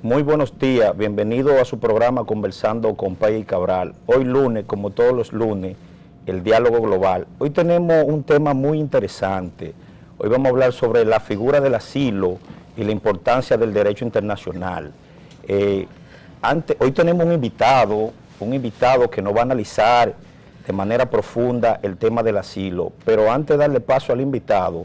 Muy buenos días, bienvenido a su programa Conversando con Pay Cabral. Hoy lunes, como todos los lunes, el diálogo global. Hoy tenemos un tema muy interesante. Hoy vamos a hablar sobre la figura del asilo y la importancia del derecho internacional. Hoy tenemos un invitado que nos va a analizar de manera profunda el tema del asilo, pero antes de darle paso al invitado,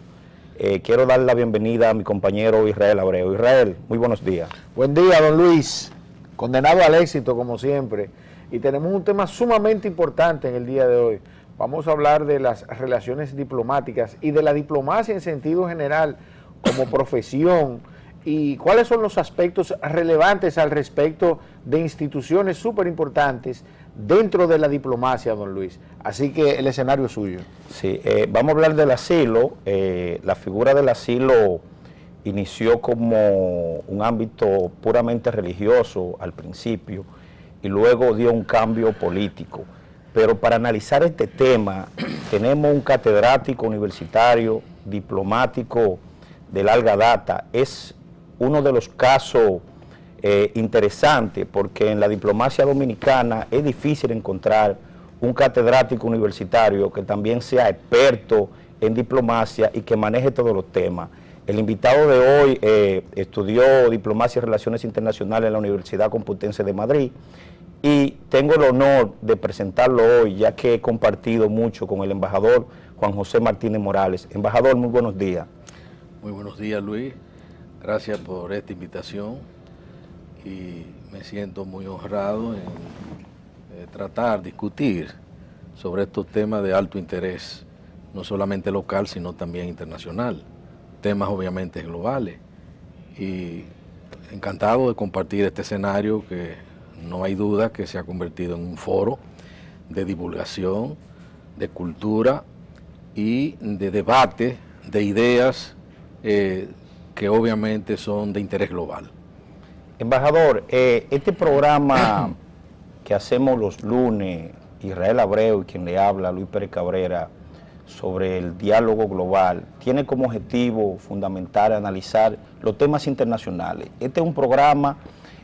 quiero darle la bienvenida a mi compañero Israel Abreu. Israel, muy buenos días. Buen día, don Luis. Condenado al éxito, como siempre. Y tenemos un tema sumamente importante en el día de hoy. Vamos a hablar de las relaciones diplomáticas y de la diplomacia en sentido general como profesión y cuáles son los aspectos relevantes al respecto de instituciones súper importantes dentro de la diplomacia, don Luis. Así que el escenario es suyo. Sí, vamos a hablar del asilo. La figura del asilo inició como un ámbito puramente religioso al principio y luego dio un cambio político. Pero para analizar este tema tenemos un catedrático universitario, diplomático de larga data. Es uno de los casos interesantes porque en la diplomacia dominicana es difícil encontrar un catedrático universitario que también sea experto en diplomacia y que maneje todos los temas. El invitado de hoy estudió Diplomacia y Relaciones Internacionales en la Universidad Complutense de Madrid y tengo el honor de presentarlo hoy, ya que he compartido mucho con el embajador Juan José Martínez Morales. Embajador, muy buenos días. Muy buenos días, Luis. Gracias por esta invitación y me siento muy honrado en discutir sobre estos temas de alto interés, no solamente local, sino también internacional. Temas obviamente globales y encantado de compartir este escenario que no hay duda que se ha convertido en un foro de divulgación, de cultura y de debate de ideas que obviamente son de interés global. Embajador, este programa que hacemos los lunes, Israel Abreu y quien le habla, Luis Pérez Cabrera, sobre el diálogo global, tiene como objetivo fundamental analizar los temas internacionales. Este es un programa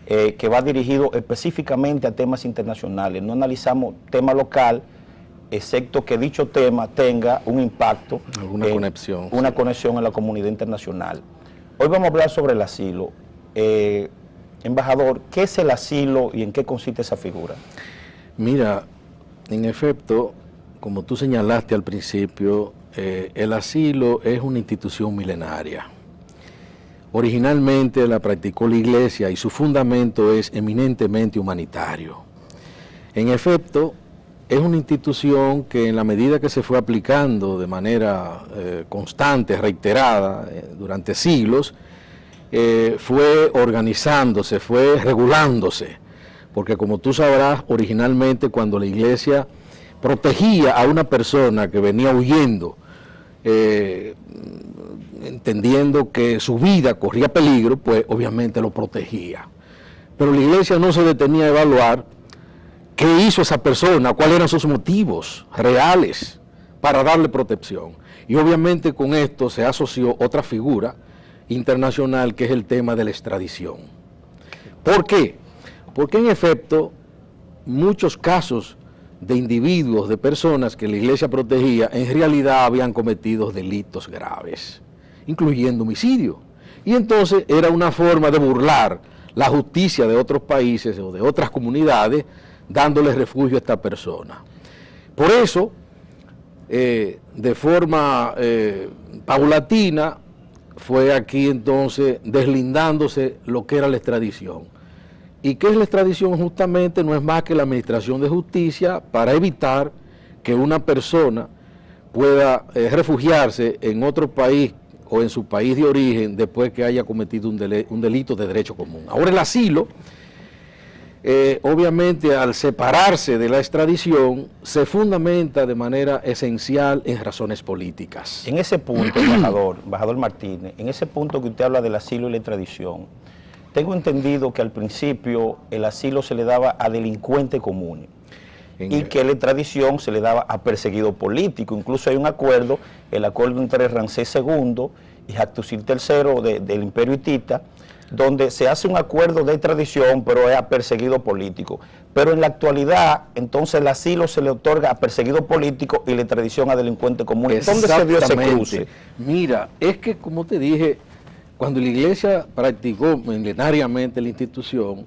que va dirigido específicamente a temas internacionales. No analizamos tema local, excepto que dicho tema tenga un impacto, una conexión en la comunidad internacional. Hoy vamos a hablar sobre el asilo. Embajador, ¿qué es el asilo y en qué consiste esa figura? Mira, en efecto, como tú señalaste al principio, el asilo es una institución milenaria. Originalmente la practicó la Iglesia y su fundamento es eminentemente humanitario. En efecto, es una institución que en la medida que se fue aplicando de manera constante, reiterada, durante siglos, fue organizándose, fue regulándose, porque como tú sabrás, originalmente cuando la Iglesia protegía a una persona que venía huyendo, entendiendo que su vida corría peligro, pues obviamente lo protegía. Pero la Iglesia no se detenía a evaluar qué hizo esa persona, cuáles eran sus motivos reales para darle protección. Y obviamente con esto se asoció otra figura internacional que es el tema de la extradición. ¿Por qué? Porque en efecto muchos casos de individuos, de personas que la Iglesia protegía, en realidad habían cometido delitos graves, incluyendo homicidio. Y entonces era una forma de burlar la justicia de otros países o de otras comunidades, dándole refugio a esta persona. Por eso, de forma paulatina, fue aquí entonces deslindándose lo que era la extradición. ¿Y qué es la extradición? Justamente no es más que la administración de justicia para evitar que una persona pueda refugiarse en otro país o en su país de origen después que haya cometido un delito de derecho común. Ahora el asilo, obviamente al separarse de la extradición, se fundamenta de manera esencial en razones políticas. En ese punto, embajador Martínez, en ese punto que usted habla del asilo y la extradición, tengo entendido que al principio el asilo se le daba a delincuentes comunes y que la extradición se le daba a perseguido político. Incluso hay un acuerdo, el acuerdo entre Ramsés II y Hattusil III del Imperio Hitita, donde se hace un acuerdo de extradición, pero es a perseguido político. Pero en la actualidad, entonces el asilo se le otorga a perseguido político y la extradición a delincuente común. ¿Dónde se dio ese cruce? Mira, es que como te dije, cuando la Iglesia practicó milenariamente la institución,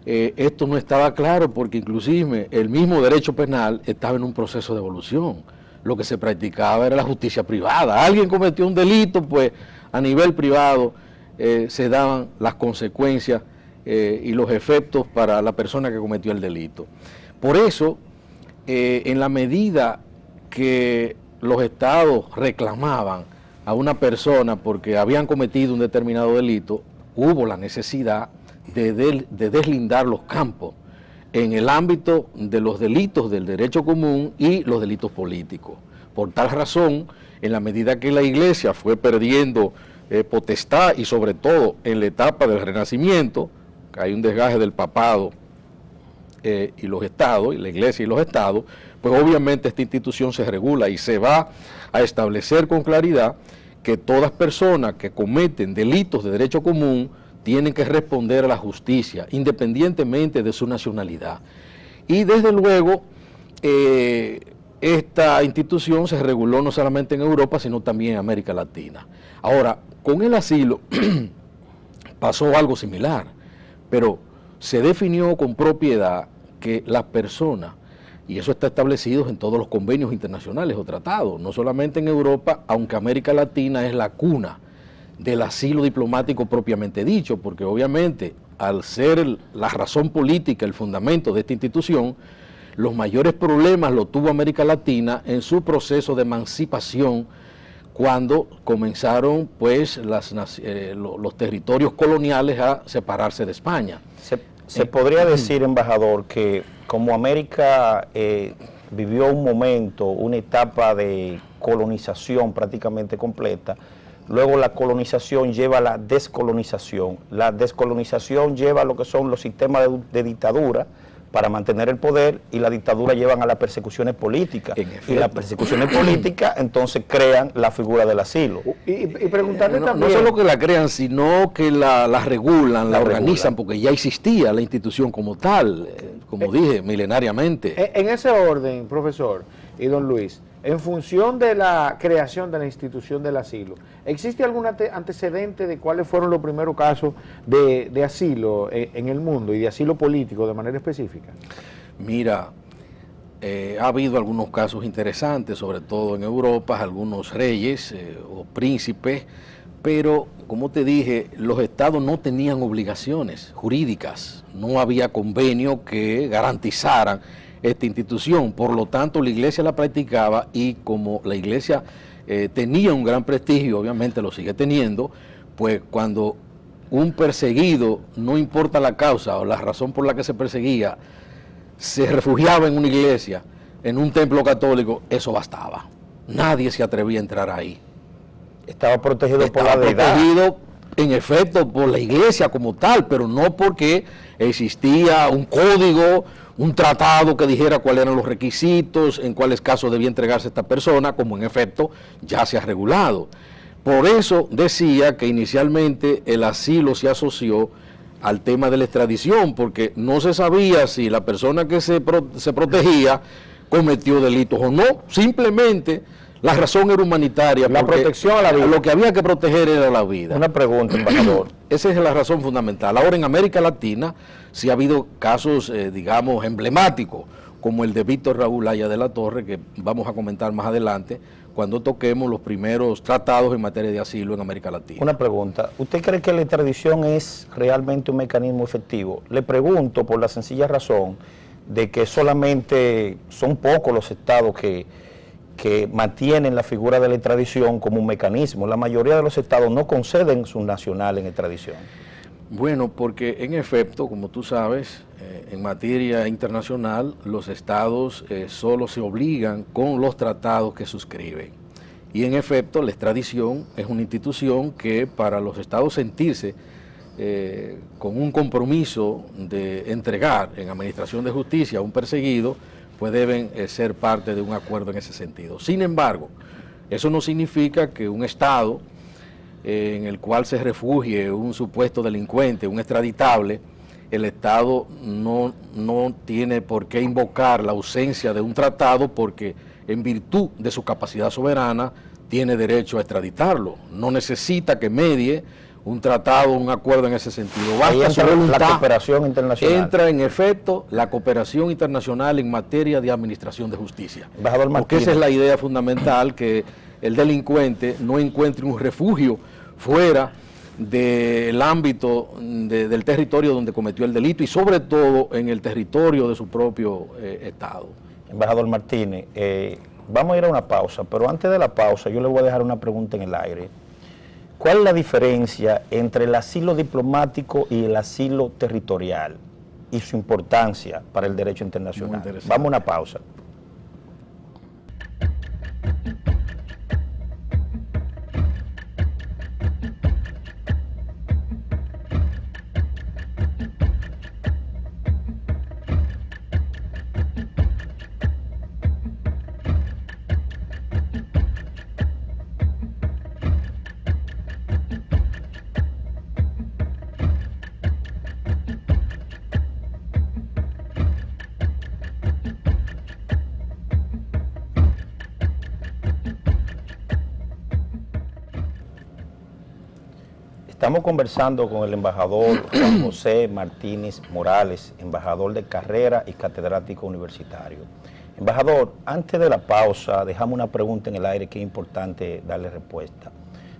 esto no estaba claro porque inclusive el mismo derecho penal estaba en un proceso de evolución. Lo que se practicaba era la justicia privada. Alguien cometió un delito, pues a nivel privado se daban las consecuencias y los efectos para la persona que cometió el delito. Por eso, en la medida que los estados reclamaban a una persona porque habían cometido un determinado delito, hubo la necesidad de deslindar los campos en el ámbito de los delitos del derecho común y los delitos políticos. Por tal razón, en la medida que la Iglesia fue perdiendo potestad y sobre todo en la etapa del Renacimiento, que hay un desgaje del papado y los estados, y la Iglesia y los estados, pues obviamente esta institución se regula y se va a establecer con claridad que todas personas que cometen delitos de derecho común tienen que responder a la justicia, independientemente de su nacionalidad. Y desde luego, esta institución se reguló no solamente en Europa, sino también en América Latina. Ahora, con el asilo pasó algo similar, pero se definió con propiedad que las personas, y eso está establecido en todos los convenios internacionales o tratados, no solamente en Europa, aunque América Latina es la cuna del asilo diplomático propiamente dicho, porque obviamente al ser la razón política el fundamento de esta institución, los mayores problemas lo tuvo América Latina en su proceso de emancipación cuando comenzaron pues los territorios coloniales a separarse de España. Se podría decir, embajador, que como América vivió un momento, una etapa de colonización prácticamente completa, luego la colonización lleva a la descolonización. La descolonización lleva a lo que son los sistemas de dictadura para mantener el poder, y la dictadura llevan a las persecuciones políticas. Y las persecuciones políticas entonces crean la figura del asilo. Y preguntarle también... No solo que la crean, sino que la regulan, la organizan, porque ya existía la institución como tal, como dije, milenariamente. En ese orden, profesor y don Luis, en función de la creación de la institución del asilo, ¿existe algún antecedente de cuáles fueron los primeros casos de asilo en el mundo y de asilo político de manera específica? Mira, ha habido algunos casos interesantes, sobre todo en Europa, algunos reyes o príncipes, pero como te dije, los estados no tenían obligaciones jurídicas, no había convenio que garantizaran esta institución, por lo tanto la Iglesia la practicaba, y como la Iglesia tenía un gran prestigio, obviamente lo sigue teniendo, pues cuando un perseguido, no importa la causa o la razón por la que se perseguía, se refugiaba en una iglesia, en un templo católico, eso bastaba. Nadie se atrevía a entrar ahí. Estaba protegido por la Estaba deidad. protegido, en efecto, por la iglesia como tal, pero no porque existía un código, un tratado que dijera cuáles eran los requisitos, en cuáles casos debía entregarse esta persona, como en efecto ya se ha regulado. Por eso decía que inicialmente el asilo se asoció al tema de la extradición, porque no se sabía si la persona que se protegía cometió delitos o no, simplemente la razón era humanitaria. La protección a la vida. Lo que había que proteger era la vida. Una pregunta, embajador. Esa es la razón fundamental. Ahora en América Latina sí ha habido casos, digamos, emblemáticos, como el de Víctor Raúl Haya de la Torre, que vamos a comentar más adelante, cuando toquemos los primeros tratados en materia de asilo en América Latina. Una pregunta. ¿Usted cree que la extradición es realmente un mecanismo efectivo? Le pregunto por la sencilla razón de que solamente son pocos los estados que mantienen la figura de la extradición como un mecanismo. La mayoría de los estados no conceden su nacional en extradición. Bueno, porque en efecto, como tú sabes, en materia internacional, los estados solo se obligan con los tratados que suscriben. Y en efecto, la extradición es una institución que para los estados sentirse con un compromiso de entregar en administración de justicia a un perseguido, pues deben ser parte de un acuerdo en ese sentido. Sin embargo, eso no significa que un estado en el cual se refugie un supuesto delincuente, un extraditable, el Estado no tiene por qué invocar la ausencia de un tratado porque en virtud de su capacidad soberana tiene derecho a extraditarlo. No necesita que medie un tratado, un acuerdo en ese sentido. Ahí Basta su entra voluntad. la cooperación internacional. Entra en efecto la cooperación internacional en materia de administración de justicia. Embajador Porque Martínez. esa es la idea fundamental, que el delincuente no encuentre un refugio fuera del ámbito del territorio donde cometió el delito y sobre todo en el territorio de su propio Estado. Embajador Martínez, vamos a ir a una pausa, pero antes de la pausa yo le voy a dejar una pregunta en el aire. ¿Cuál es la diferencia entre el asilo diplomático y el asilo territorial y su importancia para el derecho internacional? Vamos a una pausa. Estamos conversando con el embajador Juan José Martínez Morales, embajador de carrera y catedrático universitario. Embajador, antes de la pausa dejamos una pregunta en el aire que es importante darle respuesta.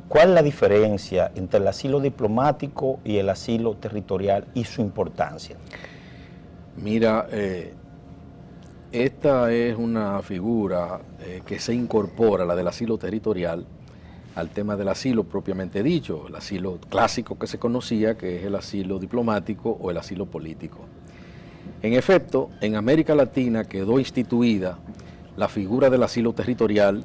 ¿Cuál es la diferencia entre el asilo diplomático y el asilo territorial y su importancia? Mira, esta es una figura que se incorpora, la del asilo territorial, al tema del asilo propiamente dicho, el asilo clásico que se conocía, que es el asilo diplomático o el asilo político. En efecto, en América Latina quedó instituida la figura del asilo territorial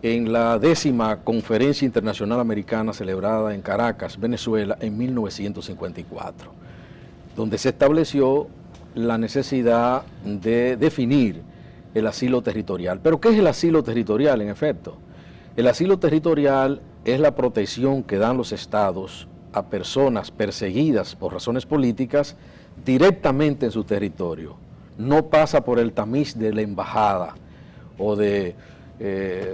en la 10ª Conferencia Internacional Americana celebrada en Caracas, Venezuela, en 1954, donde se estableció la necesidad de definir el asilo territorial. ¿Pero qué es el asilo territorial, en efecto? El asilo territorial es la protección que dan los estados a personas perseguidas por razones políticas directamente en su territorio. No pasa por el tamiz de la embajada o de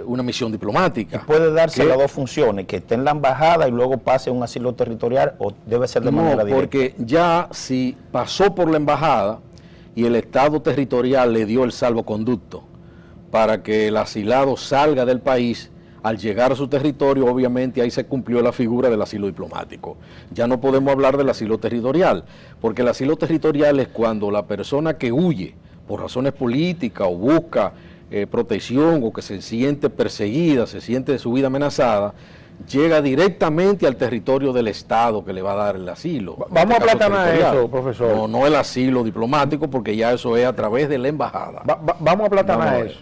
una misión diplomática. ¿Y puede darse las dos funciones, que esté en la embajada y luego pase a un asilo territorial, o debe ser de manera directa? Porque ya si pasó por la embajada y el estado territorial le dio el salvoconducto para que el asilado salga del país, al llegar a su territorio, obviamente ahí se cumplió la figura del asilo diplomático. Ya no podemos hablar del asilo territorial, porque el asilo territorial es cuando la persona que huye por razones políticas o busca protección o que se siente perseguida, se siente de su vida amenazada, llega directamente al territorio del Estado que le va a dar el asilo. Vamos a aplatanar eso, profesor. No el asilo diplomático, porque ya eso es a través de la embajada. Vamos a aplatanar eso.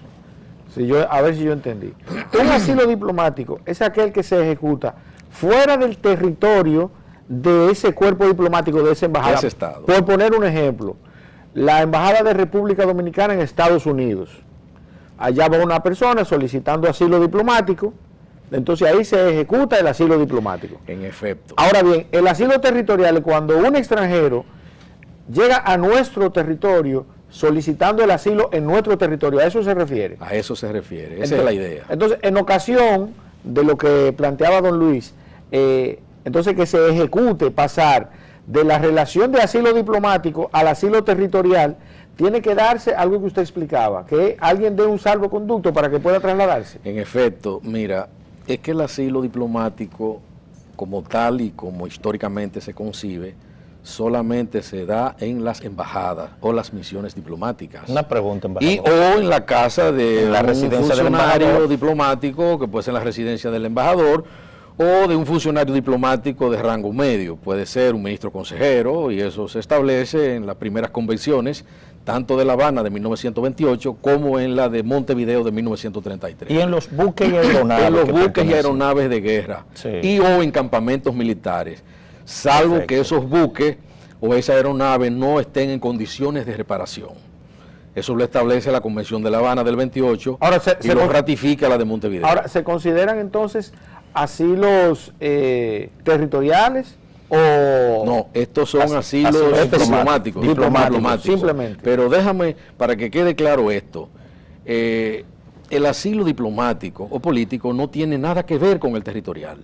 A ver si yo entendí. Un asilo diplomático es aquel que se ejecuta fuera del territorio de ese cuerpo diplomático, de esa embajada. Ese estado. Por poner un ejemplo, la embajada de República Dominicana en Estados Unidos. Allá va una persona solicitando asilo diplomático, entonces ahí se ejecuta el asilo diplomático. En efecto. Ahora bien, el asilo territorial es cuando un extranjero llega a nuestro territorio solicitando el asilo en nuestro territorio. ¿A eso se refiere? A eso se refiere, esa Entonces, es la idea. Entonces, en ocasión de lo que planteaba don Luis, entonces que se ejecute pasar de la relación de asilo diplomático al asilo territorial, tiene que darse algo que usted explicaba, que alguien dé un salvoconducto para que pueda trasladarse. En efecto, mira, es que el asilo diplomático, como tal y como históricamente se concibe, solamente se da en las embajadas o las misiones diplomáticas. Una pregunta, embajador. Y o en la casa de la un residencia del funcionario embajador diplomático, que puede ser en la residencia del embajador, o de un funcionario diplomático de rango medio. Puede ser un ministro consejero, y eso se establece en las primeras convenciones, tanto de La Habana de 1928 como en la de Montevideo de 1933. Y en los buques y aeronaves. En los que buques y pertenecen. aeronaves de guerra, Sí. y o en campamentos militares, salvo Perfecto. que esos buques o esa aeronave no estén en condiciones de reparación. Eso lo establece la Convención de La Habana del 28 Ahora, y lo ratifica la de Montevideo. Ahora, ¿se consideran entonces asilos territoriales o... No, estos son asilos diplomáticos. Simplemente. Pero déjame, para que quede claro esto, el asilo diplomático o político no tiene nada que ver con el territorial.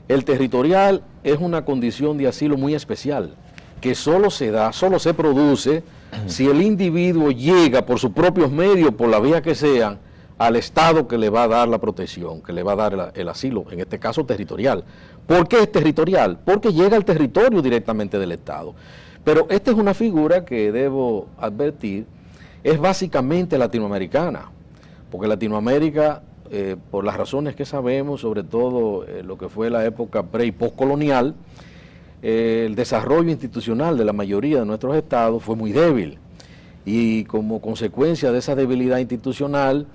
El territorial es una condición de asilo muy especial, que solo se da, solo se produce si el individuo llega por sus propios medios, por la vía que sean, al Estado que le va a dar la protección, que le va a dar el asilo, en este caso territorial. ¿Por qué es territorial? Porque llega al territorio directamente del Estado. Pero esta es una figura que debo advertir, es básicamente latinoamericana, porque Latinoamérica, por las razones que sabemos, sobre todo lo que fue la época pre y postcolonial, el desarrollo institucional de la mayoría de nuestros estados fue muy débil, y como consecuencia de esa debilidad institucional,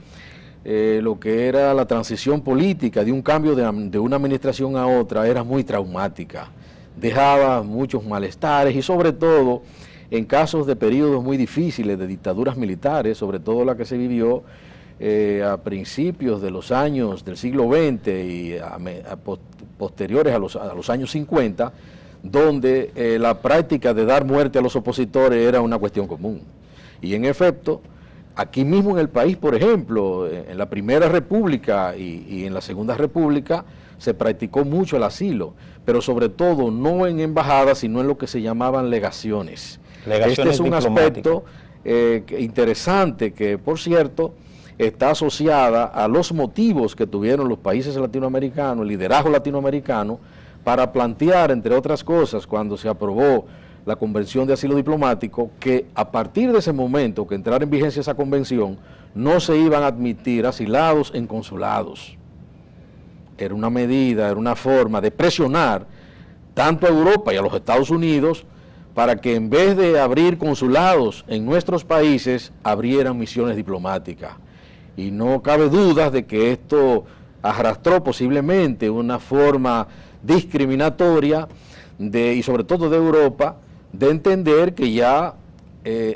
lo que era la transición política de un cambio de una administración a otra era muy traumática, dejaba muchos malestares y sobre todo en casos de periodos muy difíciles de dictaduras militares, sobre todo la que se vivió a principios de los años del siglo XX y posteriores a los años 50, donde la práctica de dar muerte a los opositores era una cuestión común. Y en efecto, aquí mismo en el país, por ejemplo, en la Primera República y en la Segunda República, se practicó mucho el asilo, pero sobre todo no en embajadas, sino en lo que se llamaban legaciones. Este es un aspecto interesante que, por cierto, está asociada a los motivos que tuvieron los países latinoamericanos, el liderazgo latinoamericano, para plantear, entre otras cosas, cuando se aprobó la Convención de Asilo Diplomático, que a partir de ese momento que entrara en vigencia esa convención, no se iban a admitir asilados en consulados. Era una medida, era una forma de presionar tanto a Europa y a los Estados Unidos para que en vez de abrir consulados en nuestros países, abrieran misiones diplomáticas. Y no cabe duda de que esto arrastró posiblemente una forma discriminatoria y sobre todo de Europa, de entender que ya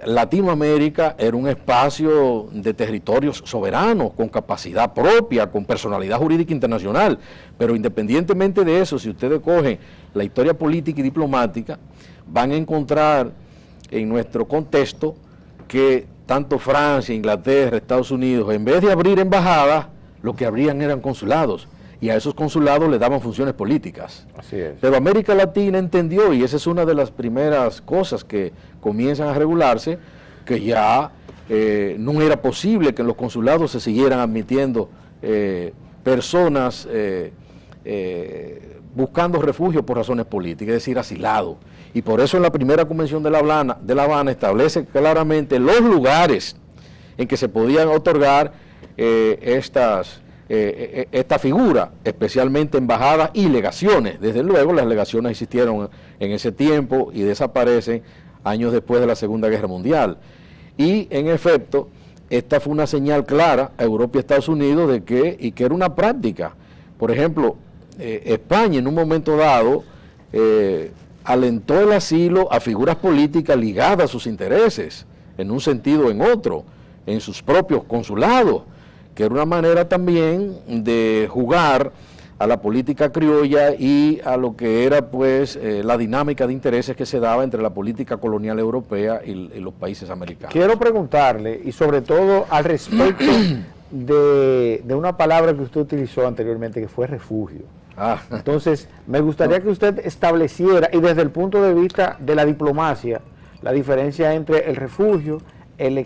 Latinoamérica era un espacio de territorios soberanos, con capacidad propia, con personalidad jurídica internacional. Pero independientemente de eso, si ustedes cogen la historia política y diplomática, van a encontrar en nuestro contexto que tanto Francia, Inglaterra, Estados Unidos, en vez de abrir embajadas, lo que abrían eran consulados, y a esos consulados le daban funciones políticas. Así es. Pero América Latina entendió, y esa es una de las primeras cosas que comienzan a regularse, que ya no era posible que en los consulados se siguieran admitiendo personas buscando refugio por razones políticas, es decir, asilados. Y por eso en la primera convención de La Habana establece claramente los lugares en que se podían otorgar esta figura, especialmente embajadas y legaciones. Desde luego las legaciones existieron en ese tiempo y desaparecen años después de la Segunda Guerra Mundial. Y en efecto, esta fue una señal clara a Europa y Estados Unidos de que era una práctica. Por ejemplo, España en un momento dado alentó el asilo a figuras políticas ligadas a sus intereses, en un sentido o en otro, en sus propios consulados, que era una manera también de jugar a la política criolla y a lo que era pues la dinámica de intereses que se daba entre la política colonial europea y los países americanos. Quiero preguntarle, y sobre todo al respecto de una palabra que usted utilizó anteriormente, que fue refugio. Entonces, me gustaría que usted estableciera, y desde el punto de vista de la diplomacia, la diferencia entre el refugio, la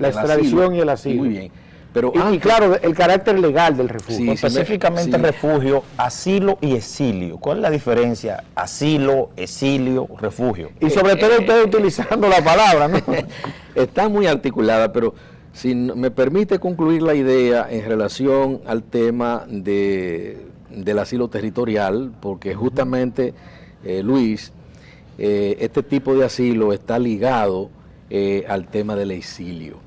extradición asilo, y el asilo. Muy bien. Pero y claro, el carácter legal del refugio. Sí, específicamente refugio, asilo y exilio. ¿Cuál es la diferencia? Asilo, exilio, refugio. Y sobre todo usted utilizando la palabra, ¿no? Está muy articulada, pero si me permite concluir la idea en relación al tema del asilo territorial, porque justamente, Luis, este tipo de asilo está ligado al tema del exilio.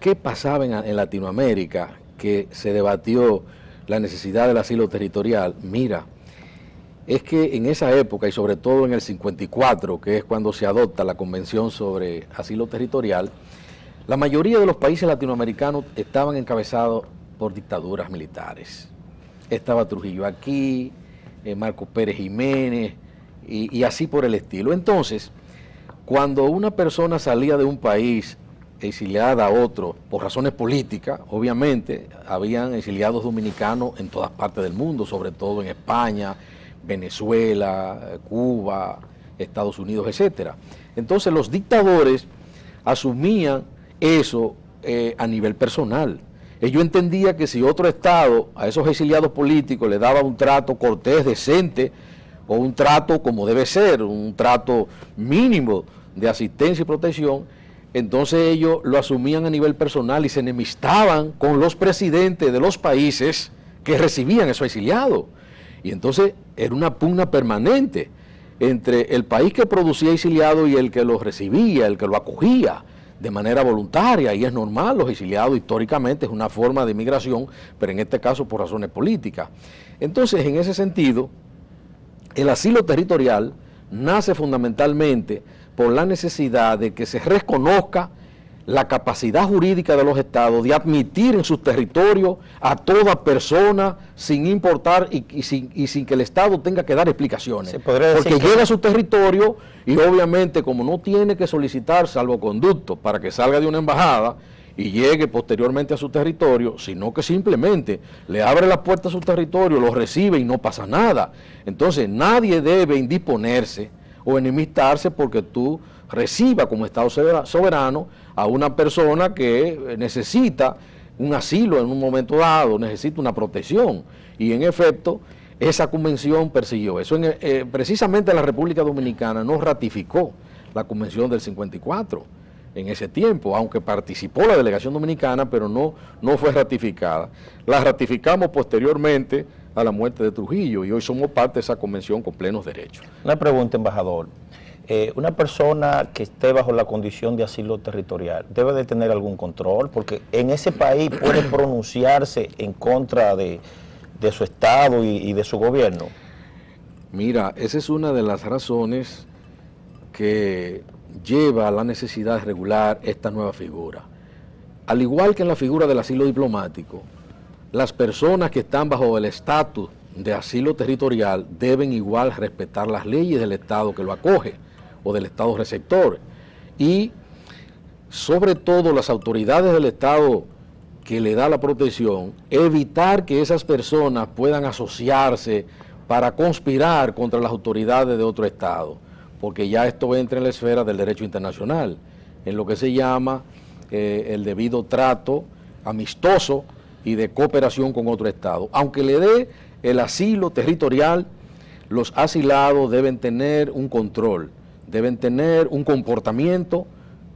¿Qué pasaba en Latinoamérica que se debatió la necesidad del asilo territorial? Mira, es que en esa época, y sobre todo en el 54, que es cuando se adopta la Convención sobre Asilo Territorial, la mayoría de los países latinoamericanos estaban encabezados por dictaduras militares. estaba Trujillo aquí, Marcos Pérez Jiménez, y así por el estilo. Entonces, cuando una persona salía de un país exiliada a otro por razones políticas, obviamente habían exiliados dominicanos en todas partes del mundo, sobre todo en España, Venezuela, Cuba, Estados Unidos, etcétera. Entonces los dictadores asumían eso a nivel personal. Ellos entendían que si otro Estado a esos exiliados políticos le daba un trato cortés, decente, o un trato como debe ser, un trato mínimo de asistencia y protección, entonces ellos lo asumían a nivel personal y se enemistaban con los presidentes de los países que recibían esos exiliados. Y entonces era una pugna permanente entre el país que producía exiliados y el que los recibía, el que lo acogía de manera voluntaria, y es normal, los exiliados históricamente es una forma de migración, pero en este caso por razones políticas. Entonces, en ese sentido, el asilo territorial nace fundamentalmente por la necesidad de que se reconozca la capacidad jurídica de los estados de admitir en sus territorios a toda persona sin importar y sin que el Estado tenga que dar explicaciones. Porque llega a su territorio y obviamente como no tiene que solicitar salvoconducto para que salga de una embajada y llegue posteriormente a su territorio, sino que simplemente le abre la puerta a su territorio, lo recibe y no pasa nada. Entonces nadie debe indisponerse o enemistarse porque tú reciba como Estado soberano a una persona que necesita un asilo en un momento dado, necesita una protección. Y en efecto, esa convención persiguió eso. Precisamente la República Dominicana no ratificó la convención del 54 en ese tiempo, aunque participó la delegación dominicana, pero no fue ratificada. La ratificamos posteriormente a la muerte de Trujillo y hoy somos parte de esa convención con plenos derechos. Una pregunta, embajador. Una persona que esté bajo la condición de asilo territorial debe de tener algún control, porque en ese país puede pronunciarse en contra de su Estado y de su gobierno. Mira, esa es una de las razones que lleva a la necesidad de regular esta nueva figura. Al igual que en la figura del asilo diplomático, las personas que están bajo el estatus de asilo territorial deben igual respetar las leyes del Estado que lo acoge o del Estado receptor, y sobre todo las autoridades del Estado que le da la protección, evitar que esas personas puedan asociarse para conspirar contra las autoridades de otro Estado, porque ya esto entra en la esfera del derecho internacional, en lo que se llama el debido trato amistoso y de cooperación con otro Estado. Aunque le dé el asilo territorial, los asilados deben tener un control, deben tener un comportamiento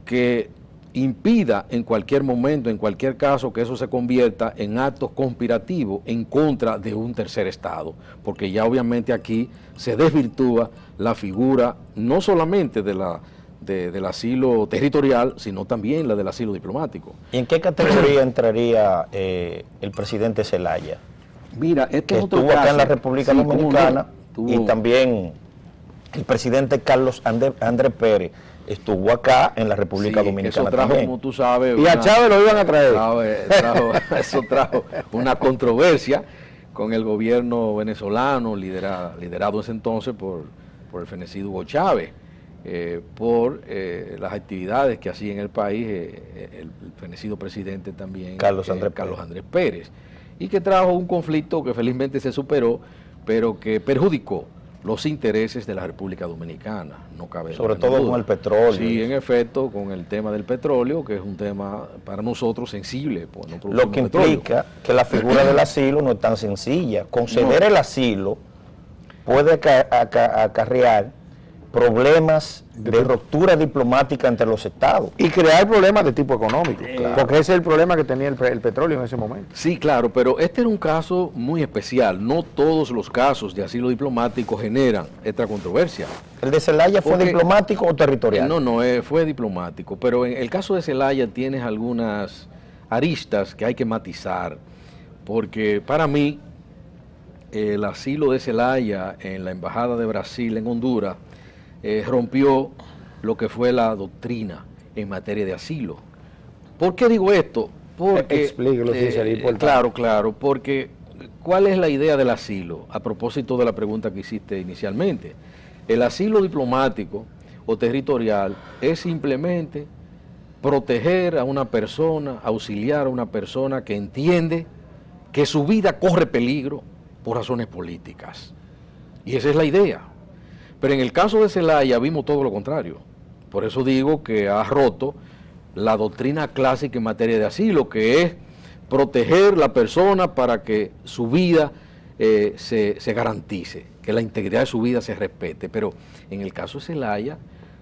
que impida en cualquier momento, en cualquier caso, que eso se convierta en actos conspirativos en contra de un tercer Estado, porque ya obviamente aquí se desvirtúa la figura no solamente del asilo territorial, sino también la del asilo diplomático. ¿Y en qué categoría entraría el presidente Zelaya? Mira, que estuvo acá en la República Dominicana, y también el presidente Carlos Andrés Pérez estuvo acá en la República Dominicana. Eso trajo, también, como tú sabes, y a Chávez lo iban a traer. Eso trajo una controversia con el gobierno venezolano, liderado en ese entonces por el fenecido Hugo Chávez, por las actividades que hacía en el país el fenecido presidente también, Carlos Andrés Pérez, y que trajo un conflicto que felizmente se superó, pero que perjudicó los intereses de la República Dominicana, no cabe duda. Sobre todo con el petróleo. Sí, en efecto, con el tema del petróleo, que es un tema para nosotros sensible. Pues no lo que implica que la figura del asilo no es tan sencilla. Conceder el asilo puede acarrear problemas de ruptura diplomática entre los estados. Y crear problemas de tipo económico, porque ese es el problema que tenía el petróleo en ese momento. Sí, claro, pero este era un caso muy especial. No todos los casos de asilo diplomático generan esta controversia. ¿El de Zelaya fue diplomático o territorial? No, fue diplomático, pero en el caso de Zelaya tienes algunas aristas que hay que matizar, porque para mí el asilo de Zelaya en la Embajada de Brasil en Honduras rompió lo que fue la doctrina en materia de asilo. ¿Por qué digo esto? Porque explíquelo, claro, porque ¿cuál es la idea del asilo? A propósito de la pregunta que hiciste inicialmente. El asilo diplomático o territorial es simplemente proteger a una persona, auxiliar a una persona que entiende que su vida corre peligro por razones políticas. Y esa es la idea. Pero en el caso de Zelaya vimos todo lo contrario. Por eso digo que ha roto la doctrina clásica en materia de asilo, que es proteger la persona para que su vida se garantice, que la integridad de su vida se respete. Pero en el caso de Zelaya,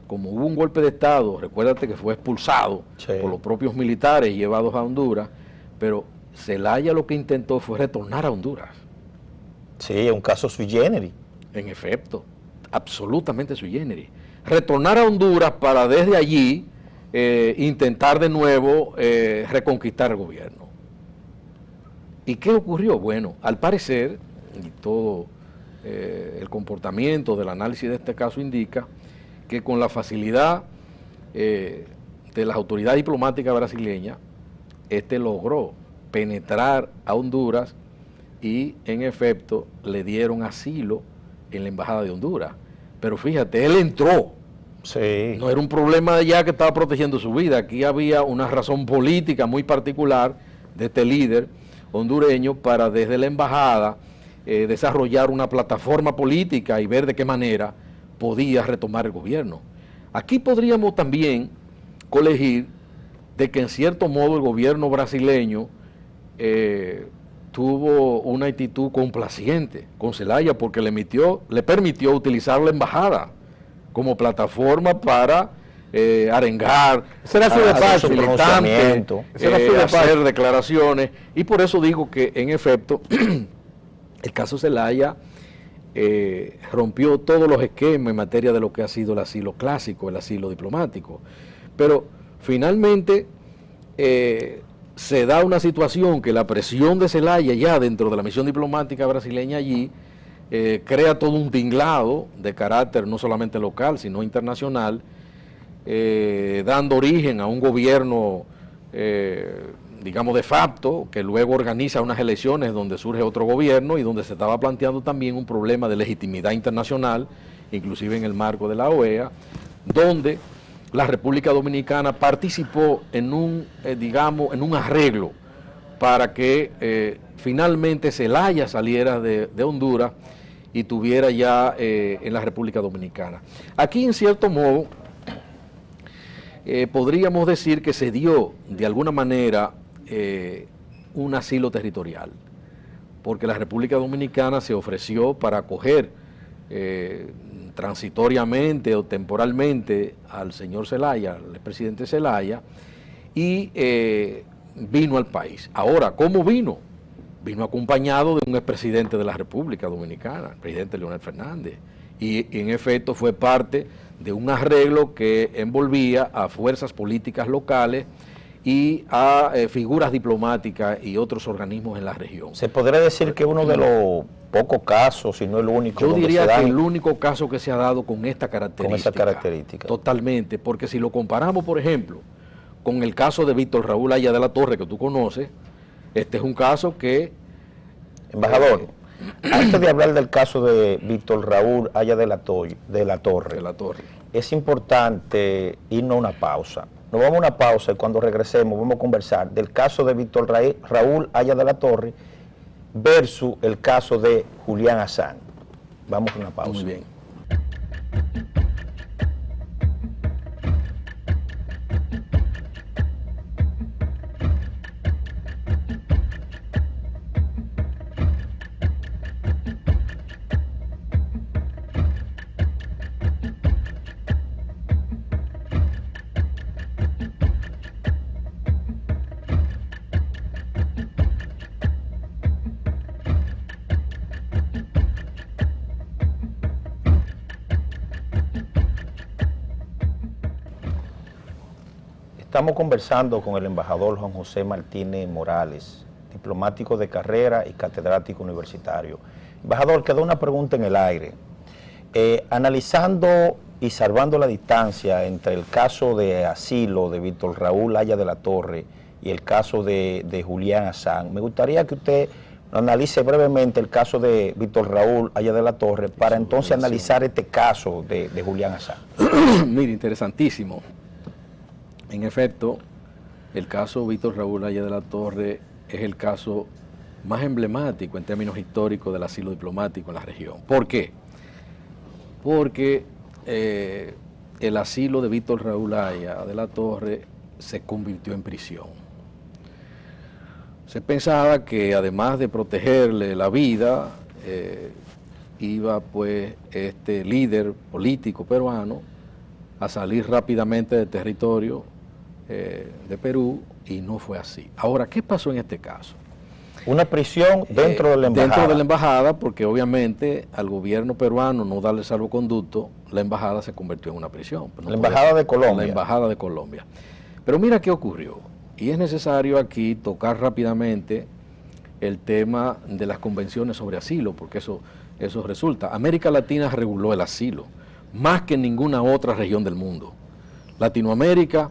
como hubo un golpe de Estado, recuérdate que fue expulsado por los propios militares y llevados a Honduras, pero Zelaya lo que intentó fue retornar a Honduras. Sí, es un caso sui generis. En efecto, absolutamente sui generis. Retornar a Honduras para desde allí intentar de nuevo reconquistar el gobierno. ¿Y qué ocurrió? Bueno, al parecer, y todo el comportamiento del análisis de este caso indica que con la facilidad de las autoridades diplomáticas brasileñas, logró penetrar a Honduras y en efecto le dieron asilo en la embajada de Honduras. Pero fíjate, él entró. Sí. No era un problema de ya que estaba protegiendo su vida. Aquí había una razón política muy particular de este líder hondureño para desde la embajada desarrollar una plataforma política y ver de qué manera podía retomar el gobierno. Aquí podríamos también colegir de que en cierto modo el gobierno brasileño tuvo una actitud complaciente con Zelaya porque le permitió utilizar la embajada como plataforma para arengar, su militante, hacer declaraciones, y por eso digo que en efecto el caso Zelaya rompió todos los esquemas en materia de lo que ha sido el asilo clásico, el asilo diplomático. Pero finalmente se da una situación que la presión de Zelaya ya dentro de la misión diplomática brasileña allí crea todo un tinglado de carácter no solamente local, sino internacional, dando origen a un gobierno, digamos, de facto, que luego organiza unas elecciones donde surge otro gobierno y donde se estaba planteando también un problema de legitimidad internacional, inclusive en el marco de la OEA, donde la República Dominicana participó en un, digamos, en un arreglo para que finalmente Zelaya saliera de Honduras y tuviera ya en la República Dominicana. Aquí, en cierto modo, podríamos decir que se dio, de alguna manera, un asilo territorial, porque la República Dominicana se ofreció para acoger transitoriamente o temporalmente al señor Zelaya, al presidente Zelaya, y vino al país. Ahora, ¿cómo vino? Vino acompañado de un expresidente de la República Dominicana, el presidente Leonel Fernández, y en efecto fue parte de un arreglo que envolvía a fuerzas políticas locales y a figuras diplomáticas y otros organismos en la región. Se podría decir que uno de los pocos casos, si no el único. Yo diría que el único caso que se ha dado con esta característica. Con esa característica. Totalmente, porque si lo comparamos, por ejemplo, con el caso de Víctor Raúl Haya de la Torre, que tú conoces, este es un caso que... Embajador, antes de hablar del caso de Víctor Raúl Haya de la Torre, es importante irnos a una pausa. Nos vamos a una pausa y cuando regresemos vamos a conversar del caso de Víctor Raúl Haya de la Torre versus el caso de Julián Assange. Vamos a una pausa. Muy bien. Estamos conversando con el embajador Juan José Martínez Morales, diplomático de carrera y catedrático universitario. Embajador, quedó una pregunta en el aire. Analizando y salvando la distancia entre el caso de asilo de Víctor Raúl Haya de la Torre y el caso de Julián Assange, me gustaría que usted analice brevemente el caso de Víctor Raúl Haya de la Torre para entonces analizar este caso de Julián Assange. Mira, interesantísimo. En efecto, el caso Víctor Raúl Haya de la Torre es el caso más emblemático en términos históricos del asilo diplomático en la región. ¿Por qué? Porque el asilo de Víctor Raúl Haya de la Torre se convirtió en prisión. Se pensaba que además de protegerle la vida, iba pues este líder político peruano a salir rápidamente del territorio de Perú, y no fue así. Ahora, ¿qué pasó en este caso? Una prisión dentro de la embajada. Dentro de la embajada, porque obviamente al gobierno peruano no darle salvoconducto, la embajada se convirtió en una prisión. La embajada de Colombia. La embajada de Colombia. Pero mira qué ocurrió. Y es necesario aquí tocar rápidamente el tema de las convenciones sobre asilo, porque eso resulta. América Latina reguló el asilo, más que en ninguna otra región del mundo. Latinoamérica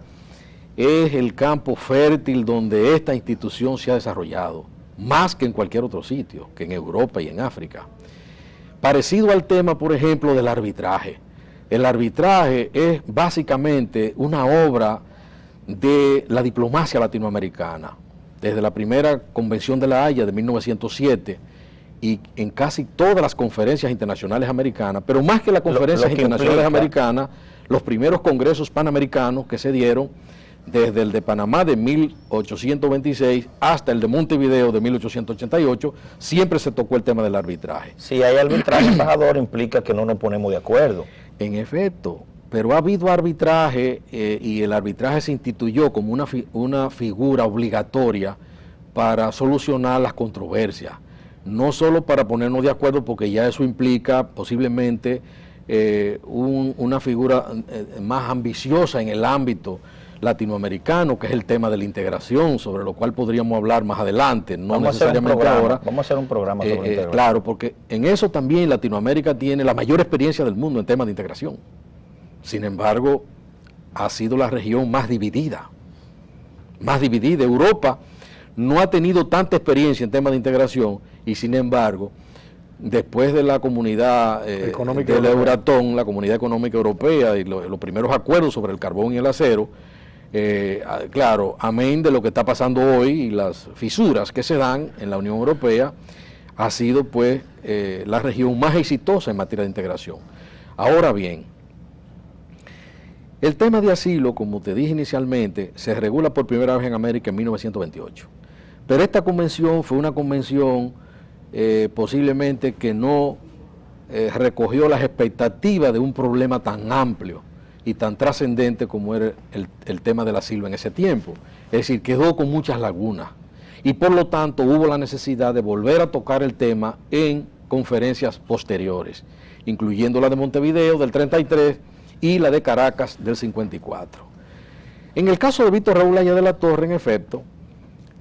es el campo fértil donde esta institución se ha desarrollado, más que en cualquier otro sitio, que en Europa y en África. Parecido al tema, por ejemplo, del arbitraje. El arbitraje es básicamente una obra de la diplomacia latinoamericana, desde la primera Convención de la Haya de 1907 y en casi todas las conferencias internacionales americanas, pero más que las conferencias internacionales americanas, los primeros congresos panamericanos que se dieron desde el de Panamá de 1826 hasta el de Montevideo de 1888, siempre se tocó el tema del arbitraje. Si hay arbitraje, embajador, implica que no nos ponemos de acuerdo. En efecto, pero ha habido arbitraje y el arbitraje se instituyó como una figura obligatoria para solucionar las controversias, no solo para ponernos de acuerdo, porque ya eso implica posiblemente una figura más ambiciosa en el ámbito latinoamericano, que es el tema de la integración, sobre lo cual podríamos hablar más adelante, no necesariamente ahora. Vamos a hacer un programa sobre integración. Claro, porque en eso también Latinoamérica tiene la mayor experiencia del mundo en temas de integración. Sin embargo, ha sido la región más dividida. Más dividida. Europa no ha tenido tanta experiencia en temas de integración y, sin embargo, después de la comunidad del Euratón, la Comunidad Económica Europea y los primeros acuerdos sobre el carbón y el acero, claro, amén de lo que está pasando hoy y las fisuras que se dan en la Unión Europea, ha sido pues la región más exitosa en materia de integración. Ahora bien, el tema de asilo, como te dije inicialmente, se regula por primera vez en América en 1928. Pero esta convención fue una convención posiblemente que no recogió las expectativas de un problema tan amplio y tan trascendente como era el tema del asilo en ese tiempo. Es decir, quedó con muchas lagunas y por lo tanto hubo la necesidad de volver a tocar el tema en conferencias posteriores, incluyendo la de Montevideo del 33 y la de Caracas del 54. En el caso de Víctor Raúl Haya de la Torre, en efecto,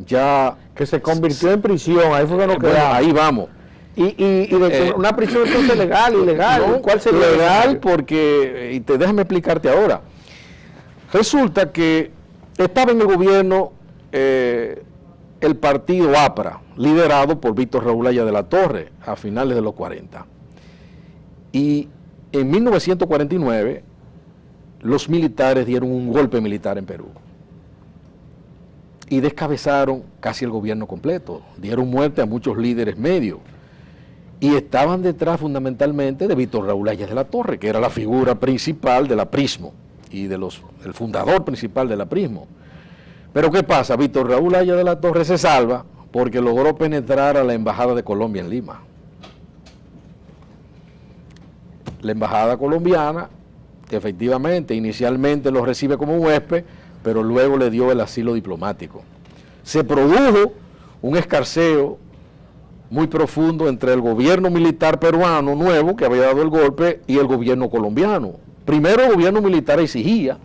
ya... Que se convirtió en prisión, ahí fue que nos quedamos. Ahí vamos. Una prisión entonces legal, ilegal. No, ¿Cuál sería? Legal porque, déjame explicarte ahora. Resulta que estaba en el gobierno el partido APRA, liderado por Víctor Raúl Haya de la Torre, a finales de los 40. Y en 1949, los militares dieron un golpe militar en Perú y descabezaron casi el gobierno completo, dieron muerte a muchos líderes medios y estaban detrás fundamentalmente de Víctor Raúl Haya de la Torre, que era la figura principal del aprismo y el fundador principal del aprismo. Pero ¿qué pasa? Víctor Raúl Haya de la Torre se salva porque logró penetrar a la embajada de Colombia en Lima. La embajada colombiana, efectivamente, inicialmente lo recibe como huésped, pero luego le dio el asilo diplomático. Se produjo un escarceo muy profundo entre el gobierno militar peruano nuevo, que había dado el golpe, y el gobierno colombiano. Primero el gobierno militar exigía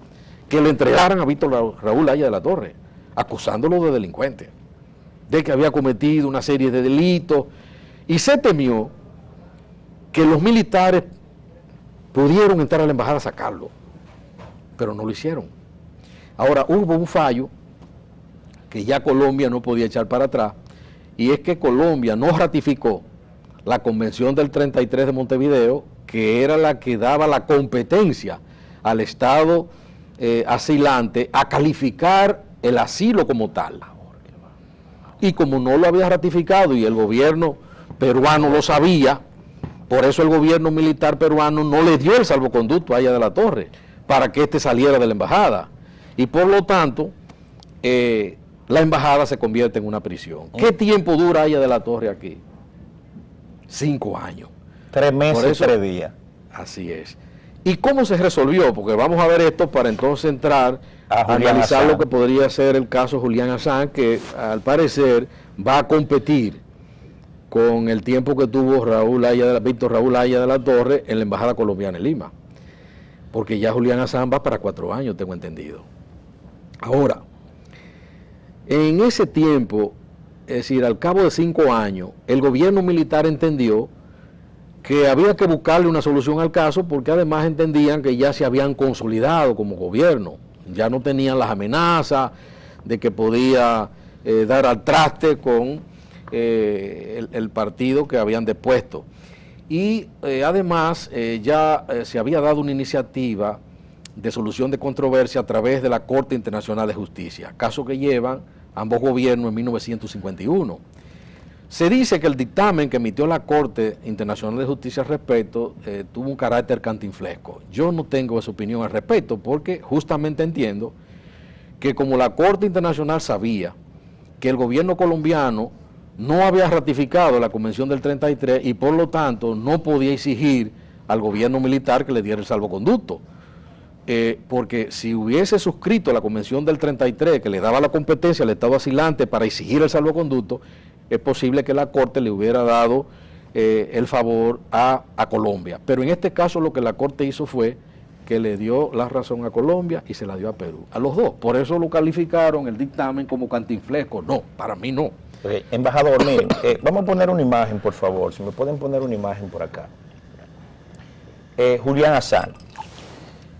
que le entregaran a Víctor Raúl Haya de la Torre, acusándolo de delincuente, de que había cometido una serie de delitos, y se temió que los militares pudieron entrar a la embajada a sacarlo, pero no lo hicieron. Ahora hubo un fallo que ya Colombia no podía echar para atrás y es que Colombia no ratificó la Convención del 33 de Montevideo, que era la que daba la competencia al Estado asilante a calificar el asilo como tal. Y como no lo había ratificado y el gobierno peruano lo sabía, por eso el gobierno militar peruano no le dio el salvoconducto a Haya de la Torre para que éste saliera de la embajada. Y por lo tanto, la embajada se convierte en una prisión. ¿Qué tiempo dura Haya de la Torre aquí? 5 años. 3 meses, 3 días. Así es. ¿Y cómo se resolvió? Porque vamos a ver esto para entonces entrar a analizar lo que podría ser el caso Julián Assange, que al parecer va a competir con el tiempo que tuvo Víctor Raúl Haya de la Torre en la Embajada Colombiana en Lima. Porque ya Julián Assange va para 4 años, tengo entendido. Ahora, en ese tiempo, es decir, al cabo de 5 años, el gobierno militar entendió que había que buscarle una solución al caso, porque además entendían que ya se habían consolidado como gobierno, ya no tenían las amenazas de que podía dar al traste con el partido que habían depuesto. Y además ya se había dado una iniciativa de solución de controversia a través de la Corte Internacional de Justicia, caso que llevan ambos gobiernos en 1951. Se dice que el dictamen que emitió la Corte Internacional de Justicia al respecto tuvo un carácter cantinflesco. Yo no tengo esa opinión al respecto porque justamente entiendo que como la Corte Internacional sabía que el gobierno colombiano no había ratificado la Convención del 33 y por lo tanto no podía exigir al gobierno militar que le diera el salvoconducto. Porque si hubiese suscrito la Convención del 33 que le daba la competencia al Estado asilante para exigir el salvoconducto, es posible que la Corte le hubiera dado el favor a Colombia. Pero en este caso lo que la Corte hizo fue que le dio la razón a Colombia y se la dio a Perú, a los dos. Por eso lo calificaron el dictamen como cantinflesco. No, para mí no. Embajador, miren, vamos a poner una imagen, por favor, si me pueden poner una imagen por acá. Julián Assange.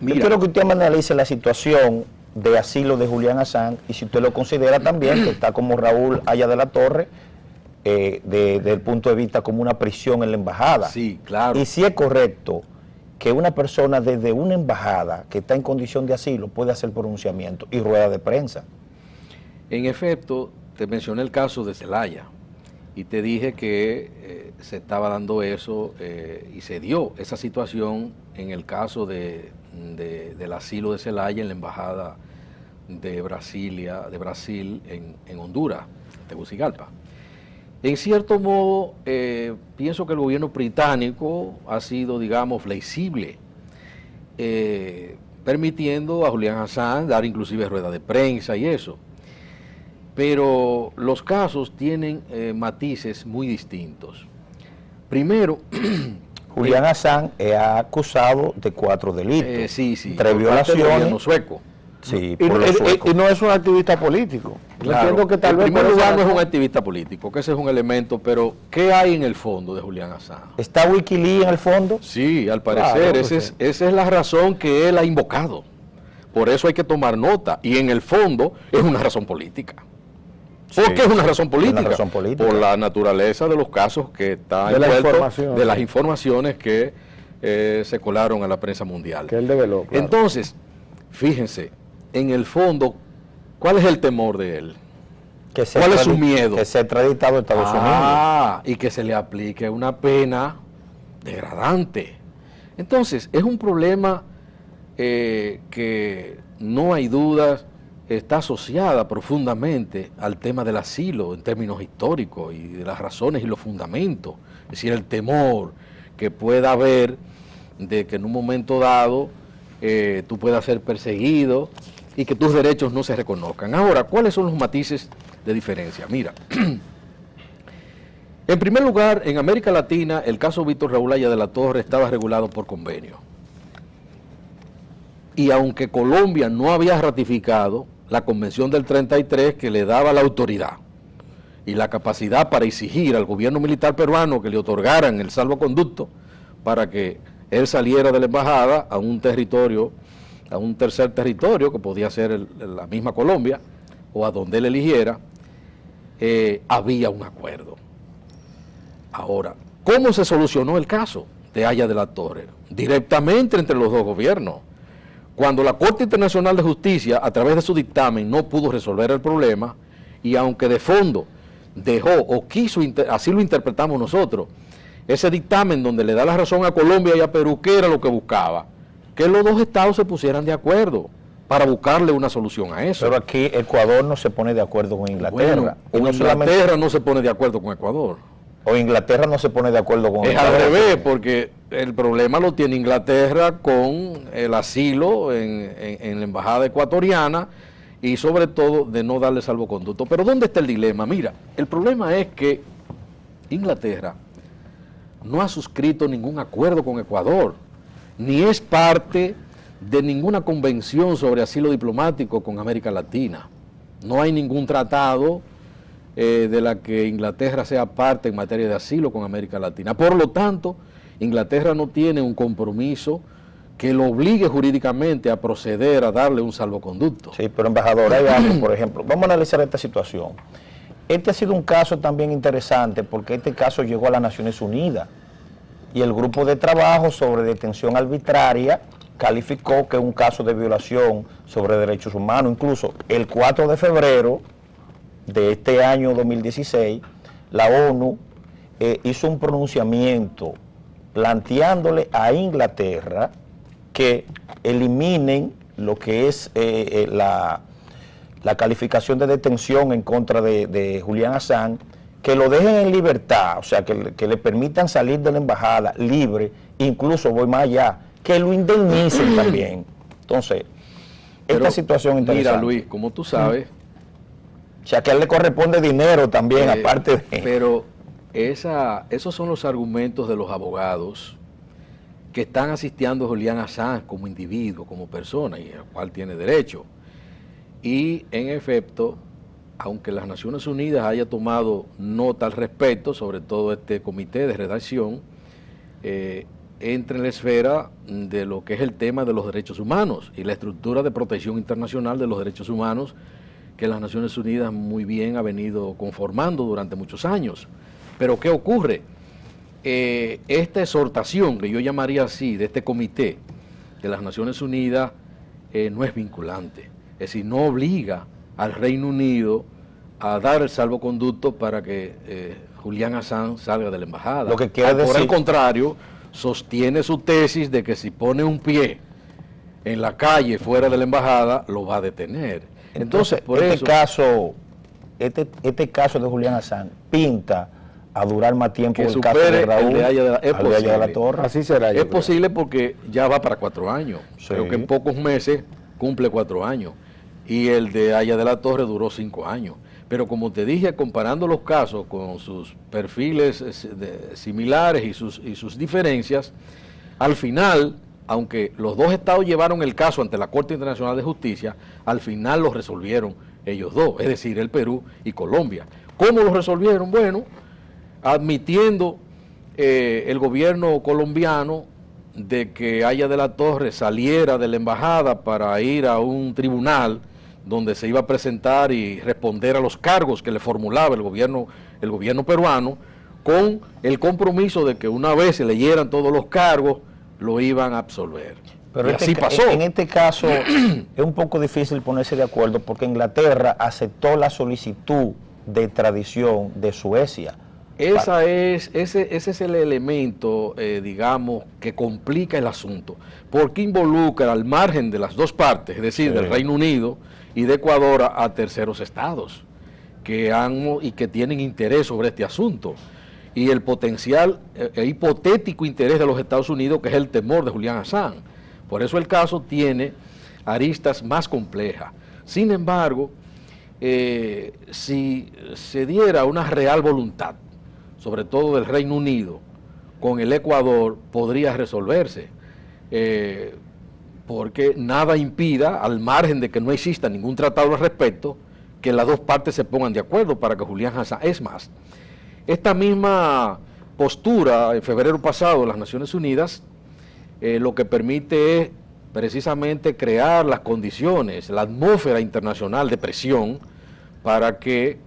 Yo quiero que usted me analice la situación de asilo de Julián Assange y si usted lo considera también que está como Raúl Haya de la Torre, desde el punto de vista como una prisión en la embajada. Sí, claro. Y si es correcto que una persona desde una embajada que está en condición de asilo puede hacer pronunciamiento y rueda de prensa. En efecto, te mencioné el caso de Zelaya y te dije que se estaba dando eso y se dio esa situación en el caso del asilo de Zelaya en la embajada de Brasil en Honduras, Tegucigalpa. En cierto modo, pienso que el gobierno británico ha sido, digamos, flexible, permitiendo a Julián Assange dar inclusive rueda de prensa y eso. Pero los casos tienen matices muy distintos. Primero, Julián Assange es acusado de 4 delitos. Sí, 3 violaciones. Sueco. Sí, y no es un activista político. Claro. Entiendo que tal vez en primer lugar no es un activista político, que ese es un elemento, pero ¿qué hay en el fondo de Julián Assange? ¿Está Wikileaks en el fondo? Sí, al parecer, Claro, esa es la razón que él ha invocado. Por eso hay que tomar nota, y en el fondo es una razón política. ¿Por qué es una razón política? Una razón política. Por la naturaleza de los casos que están envueltos, de las informaciones que se colaron a la prensa mundial. Que él develó. Claro. Entonces, fíjense, en el fondo, ¿cuál es el temor de él? ¿Cuál es su miedo? Que sea extraditado a Estados Unidos. Y que se le aplique una pena degradante. Entonces, es un problema que no hay dudas, está asociada profundamente al tema del asilo en términos históricos y de las razones y los fundamentos. Es decir, el temor que pueda haber de que en un momento dado tú puedas ser perseguido y que tus derechos no se reconozcan. Ahora, ¿cuáles son los matices de diferencia? Mira, en primer lugar, en América Latina, el caso Víctor Raúl Haya de la Torre estaba regulado por convenio. Y aunque Colombia no había ratificado la Convención del 33 que le daba la autoridad y la capacidad para exigir al gobierno militar peruano que le otorgaran el salvoconducto para que él saliera de la embajada a un territorio, a un tercer territorio que podía ser la misma Colombia o a donde él eligiera, había un acuerdo. Ahora, ¿cómo se solucionó el caso de Haya de la Torre? Directamente entre los dos gobiernos. Cuando la Corte Internacional de Justicia, a través de su dictamen, no pudo resolver el problema, y aunque de fondo dejó o quiso, así lo interpretamos nosotros, ese dictamen donde le da la razón a Colombia y a Perú, ¿qué era lo que buscaba? Que los dos estados se pusieran de acuerdo para buscarle una solución a eso. Pero aquí Ecuador no se pone de acuerdo con Inglaterra. Bueno, Inglaterra no se pone de acuerdo con Ecuador. O Inglaterra no se pone de acuerdo con Ecuador. Es al revés, porque el problema lo tiene Inglaterra con el asilo en la embajada ecuatoriana y sobre todo de no darle salvoconducto. Pero ¿dónde está el dilema? Mira, el problema es que Inglaterra no ha suscrito ningún acuerdo con Ecuador, ni es parte de ninguna convención sobre asilo diplomático con América Latina. No hay ningún tratado de la que Inglaterra sea parte en materia de asilo con América Latina. Por lo tanto, Inglaterra no tiene un compromiso que lo obligue jurídicamente a proceder a darle un salvoconducto. Sí, pero embajador, hay algo, por ejemplo, vamos a analizar esta situación. Este ha sido un caso también interesante porque este caso llegó a las Naciones Unidas y el grupo de trabajo sobre detención arbitraria calificó que es un caso de violación sobre derechos humanos. Incluso el 4 de febrero de este año 2016, la ONU hizo un pronunciamiento planteándole a Inglaterra que eliminen lo que es la calificación de detención en contra de Julian Assange, que lo dejen en libertad, o sea, que le permitan salir de la embajada libre, incluso voy más allá, que lo indemnicen también. Entonces, esta situación interesante. Mira, Luis, como tú sabes, o sea, que a él le corresponde dinero también, aparte de... Pero esos son los argumentos de los abogados que están asistiendo a Julian Assange como individuo, como persona, y al cual tiene derecho. Y, en efecto, aunque las Naciones Unidas haya tomado nota al respecto, sobre todo este comité de redacción, entra en la esfera de lo que es el tema de los derechos humanos y la estructura de protección internacional de los derechos humanos que las Naciones Unidas muy bien ha venido conformando durante muchos años. Pero ¿qué ocurre? Esta exhortación, que yo llamaría así, de este comité de las Naciones Unidas, no es vinculante. Es decir, no obliga al Reino Unido a dar el salvoconducto para que Julian Assange salga de la embajada. Lo que quiere decir... Por el contrario, sostiene su tesis de que si pone un pie en la calle fuera de la embajada, lo va a detener. Entonces, por este caso de Julian Assange pinta a durar más tiempo que el caso de Raúl, de Haya de la Torre. Así será. Es posible porque ya va para 4 años. Sí. Creo que en pocos meses cumple 4 años. Y el de Haya de la Torre duró 5 años. Pero como te dije, comparando los casos con sus perfiles similares y sus diferencias, al final, aunque los dos estados llevaron el caso ante la Corte Internacional de Justicia, al final lo resolvieron ellos dos, es decir, el Perú y Colombia. ¿Cómo lo resolvieron? Bueno, admitiendo el gobierno colombiano de que Haya de la Torre saliera de la embajada para ir a un tribunal donde se iba a presentar y responder a los cargos que le formulaba el gobierno peruano, con el compromiso de que una vez se leyeran todos los cargos, lo iban a absolver. Pero y así pasó. En este caso es un poco difícil ponerse de acuerdo porque Inglaterra aceptó la solicitud de extradición de Suecia. Ese es el elemento, digamos, que complica el asunto, porque involucra al margen de las dos partes, es decir, del Reino Unido y de Ecuador, a terceros estados que tienen interés sobre este asunto. Y el potencial hipotético interés de los Estados Unidos, que es el temor de Julian Assange. Por eso el caso tiene aristas más complejas. Sin embargo, si se diera una real voluntad, sobre todo del Reino Unido, con el Ecuador, podría resolverse. Porque nada impida, al margen de que no exista ningún tratado al respecto, que las dos partes se pongan de acuerdo para que Julian Assange... Es más, esta misma postura, en febrero pasado, de las Naciones Unidas, lo que permite es precisamente crear las condiciones, la atmósfera internacional de presión para que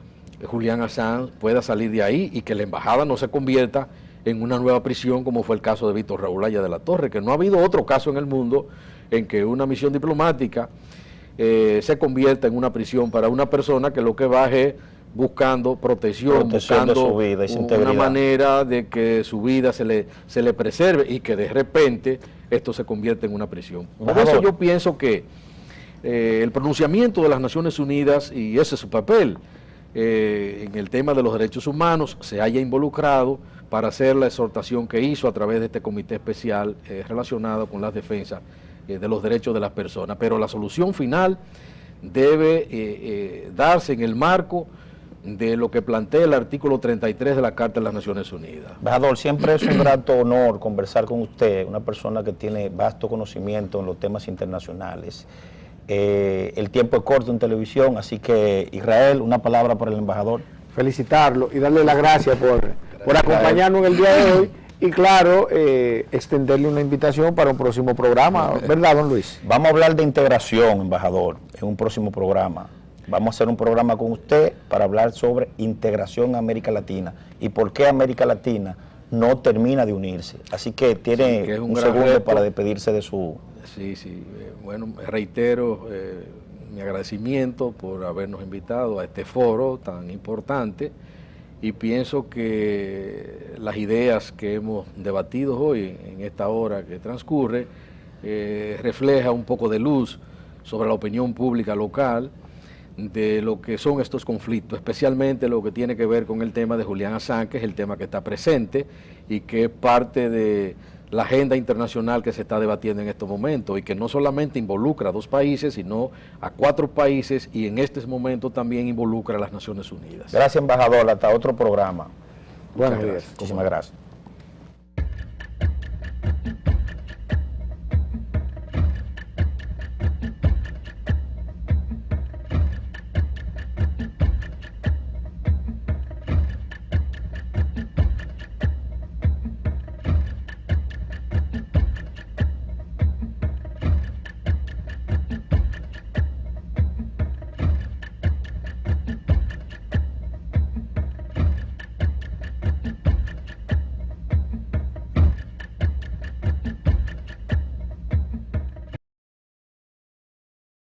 Julian Assange pueda salir de ahí y que la embajada no se convierta en una nueva prisión como fue el caso de Víctor Raúl Haya de la Torre, que no ha habido otro caso en el mundo en que una misión diplomática se convierta en una prisión para una persona que lo que va es buscando protección buscando de su vida y su una integridad. manera de que su vida se le preserve y que de repente esto se convierta en una prisión. Por eso yo pienso que el pronunciamiento de las Naciones Unidas, y ese es su papel, en el tema de los derechos humanos, se haya involucrado para hacer la exhortación que hizo a través de este comité especial relacionado con las defensas de los derechos de las personas. Pero la solución final debe darse en el marco de lo que plantea el artículo 33 de la Carta de las Naciones Unidas. Embajador, siempre es un grato honor conversar con usted, una persona que tiene vasto conocimiento en los temas internacionales. El tiempo es corto en televisión, así que Israel, una palabra para el embajador. Felicitarlo y darle las gracias por acompañarnos en el día de hoy y claro, extenderle una invitación para un próximo programa, ¿verdad, don Luis? Vamos a hablar de integración, embajador, en un próximo programa. Vamos a hacer un programa con usted para hablar sobre integración en América Latina y por qué América Latina no termina de unirse. Así que tiene que es un gran segundo reto para despedirse de su... Sí, bueno, reitero mi agradecimiento por habernos invitado a este foro tan importante y pienso que las ideas que hemos debatido hoy en esta hora que transcurre refleja un poco de luz sobre la opinión pública local de lo que son estos conflictos, especialmente lo que tiene que ver con el tema de Julian Assange, que es el tema que está presente y que es parte de la agenda internacional que se está debatiendo en estos momentos y que no solamente involucra a 2 países, sino a 4 países y en este momento también involucra a las Naciones Unidas. Gracias, embajador. Hasta otro programa. Buenos días. Muchísimas gracias.